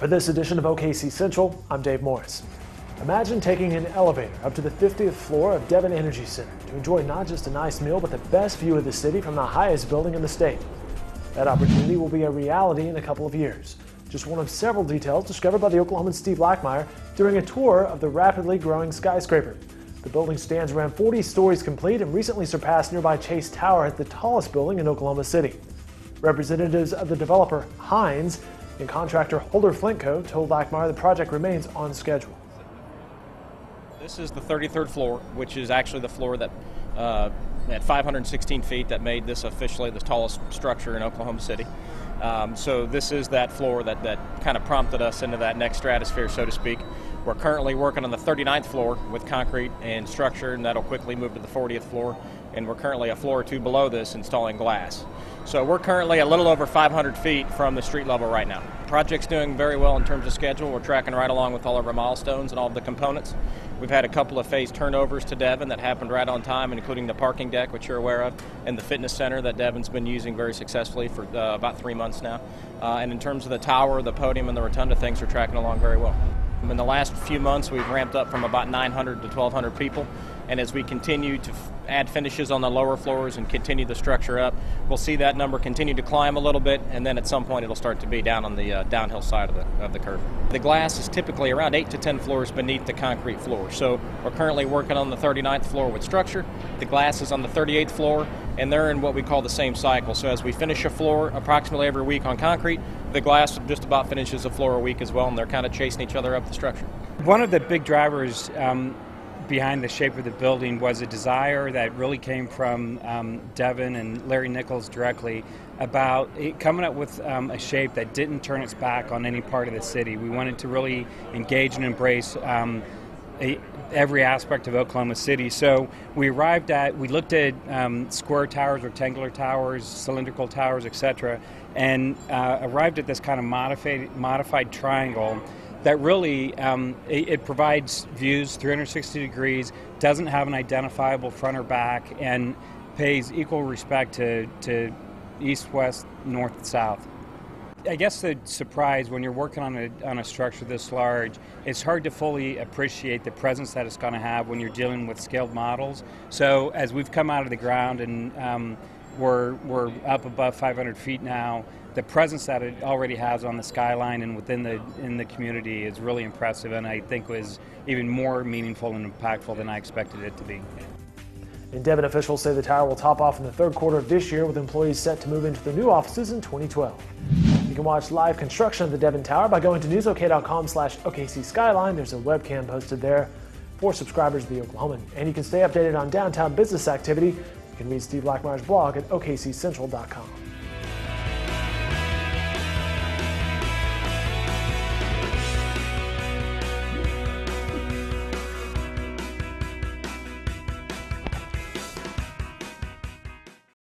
For this edition of OKC Central, I'm Dave Morris. Imagine taking an elevator up to the 50th floor of Devon Energy Center to enjoy not just a nice meal, but the best view of the city from the highest building in the state. That opportunity will be a reality in a couple of years. Just one of several details discovered by the Oklahoman Steve Lackmeyer during a tour of the rapidly growing skyscraper. The building stands around 40 stories complete and recently surpassed nearby Chase Tower as the tallest building in Oklahoma City. Representatives of the developer, Hines, and contractor Holder Flintco told Lackmeyer the project remains on schedule. This is the 33rd floor, which is actually the floor that at 516 feet that made this officially the tallest structure in Oklahoma City. So this is that floor that kind of prompted us into that next stratosphere, so to speak. We're currently working on the 39th floor with concrete and structure, and that'll quickly move to the 40th floor. And we're currently a floor or two below this installing glass. So we're currently a little over 500 feet from the street level right now. Project's doing very well in terms of schedule. We're tracking right along with all of our milestones and all of the components. We've had a couple of phase turnovers to Devon that happened right on time, including the parking deck, which you're aware of, and the fitness center that Devon's been using very successfully for about 3 months now. And in terms of the tower, the podium, and the rotunda, things are tracking along very well. In the last few months, we've ramped up from about 900 to 1,200 people. And as we continue to add finishes on the lower floors and continue the structure up, we'll see that number continue to climb a little bit, and then at some point it'll start to be down on the downhill side of the curve. The glass is typically around 8 to 10 floors beneath the concrete floor. So we're currently working on the 39th floor with structure. The glass is on the 38th floor, and they're in what we call the same cycle. So as we finish a floor approximately every week on concrete, the glass just about finishes a floor a week as well, and they're kind of chasing each other up the structure. One of the big drivers behind the shape of the building was a desire that really came from Devon and Larry Nichols directly about coming up with a shape that didn't turn its back on any part of the city. We wanted to really engage and embrace every aspect of Oklahoma City. So we looked at square towers, rectangular towers, cylindrical towers, etc., and arrived at this kind of modified triangle that really it provides views 360 degrees, doesn't have an identifiable front or back, and pays equal respect to east, west, north, south. I guess the surprise when you're working on a structure this large, it's hard to fully appreciate the presence that it's going to have when you're dealing with scaled models. So as we've come out of the ground and we're up above 500 feet now, the presence that it already has on the skyline and in the community is really impressive, and I think was even more meaningful and impactful than I expected it to be. And Devon officials say the tower will top off in the third quarter of this year, with employees set to move into the new offices in 2012. You can watch live construction of the Devon Tower by going to newsok.com/OKC Skyline. There's a webcam posted there for subscribers of the Oklahoman. And you can stay updated on downtown business activity. You can read Steve Lackmeyer's blog at okccentral.com.